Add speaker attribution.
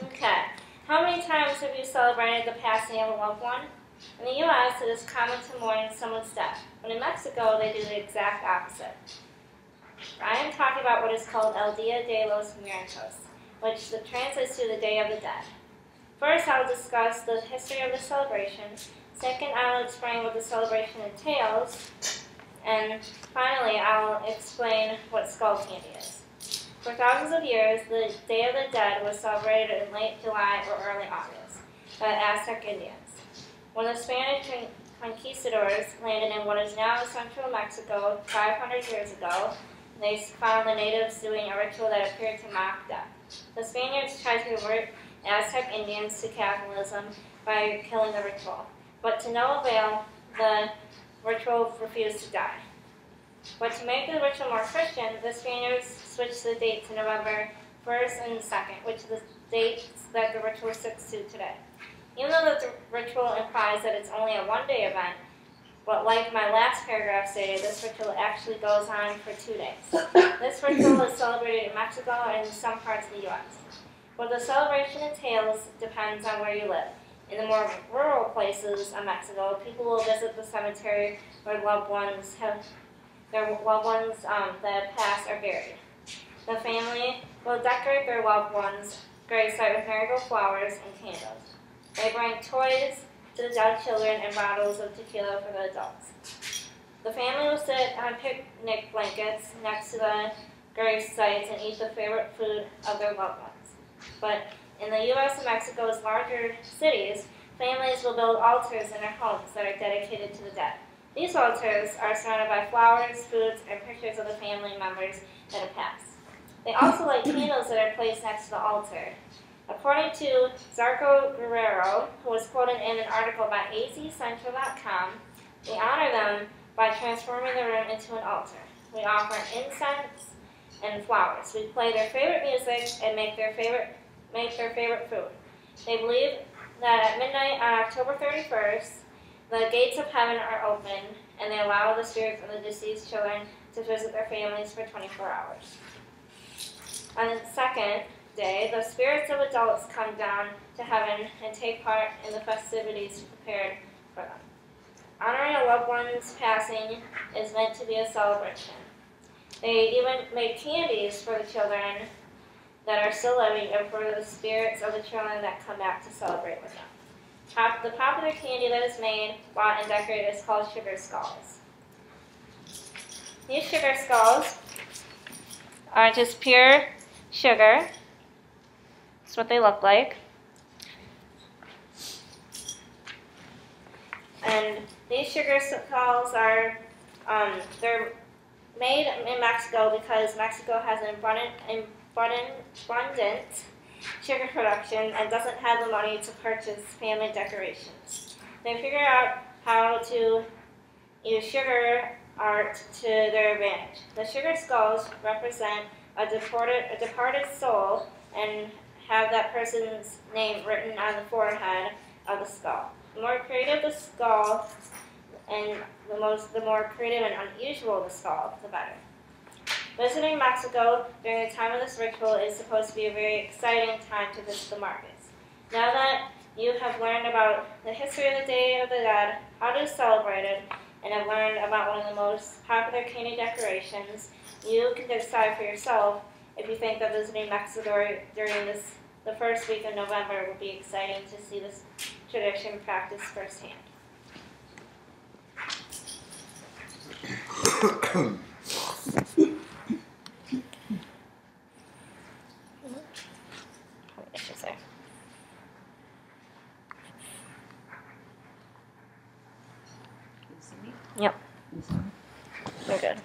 Speaker 1: Okay. How many times have you celebrated the passing of a loved one? In the U.S., it is common to mourn someone's death, but in Mexico, they do the exact opposite. I am talking about what is called El Dia de los Muertos, which translates to the Day of the Dead. First, I will discuss the history of the celebration. Second, I will explain what the celebration entails. And finally, I will explain what skull candy is. For thousands of years, the Day of the Dead was celebrated in late July or early August by Aztec Indians. When the Spanish conquistadors landed in what is now central Mexico 500 years ago, they found the natives doing a ritual that appeared to mock death. The Spaniards tried to convert Aztec Indians to Catholicism by killing the ritual, but to no avail, the ritual refused to die. But to make the ritual more Christian, the Spaniards switched the date to November 1st and 2nd, which are the dates that the ritual sticks to today. Even though the ritual implies that it's only a one-day event, but like my last paragraph stated, this ritual actually goes on for 2 days. This ritual is celebrated in Mexico and in some parts of the U.S. What the celebration entails depends on where you live. In the more rural places of Mexico, people will visit the cemetery where their loved ones that passed are buried. The family will decorate their loved ones' gravesite with marigold flowers and candles. They bring toys to the dead children and bottles of tequila for the adults. The family will sit on picnic blankets next to the grave sites and eat the favorite food of their loved ones. But in the U.S. and Mexico's larger cities, families will build altars in their homes that are dedicated to the dead. These altars are surrounded by flowers, foods, and pictures of the family members that have passed. They also light candles that are placed next to the altar. According to Zarco Guerrero, who was quoted in an article by azcentral.com, we honor them by transforming the room into an altar. We offer incense and flowers. We play their favorite music and make their favorite food. They believe that at midnight on October 31st, the gates of heaven are open, and they allow the spirits of the deceased children to visit their families for 24 hours. On the second day, the spirits of adults come down to heaven and take part in the festivities prepared for them. Honoring a loved one's passing is meant to be a celebration. They even make candies for the children that are still living and for the spirits of the children that come back to celebrate with them. The popular candy that is made, bought, and decorated is called sugar skulls. These sugar skulls are just pure sugar. That's what they look like. And these sugar skulls are, they're made in Mexico because Mexico has an abundant sugar production and doesn't have the money to purchase family decorations. They figure out how to use sugar art to their advantage. The sugar skulls represent a departed soul and have that person's name written on the forehead of the skull. The more creative the skull and the more creative and unusual the skull, the better. Visiting Mexico during the time of this ritual is supposed to be a very exciting time to visit the markets. Now that you have learned about the history of the Day of the Dead, how to celebrate it, and have learned about one of the most popular candy decorations, you can decide for yourself if you think that visiting Mexico during the first week of November would be exciting to see this tradition practiced firsthand. Yep. We're good.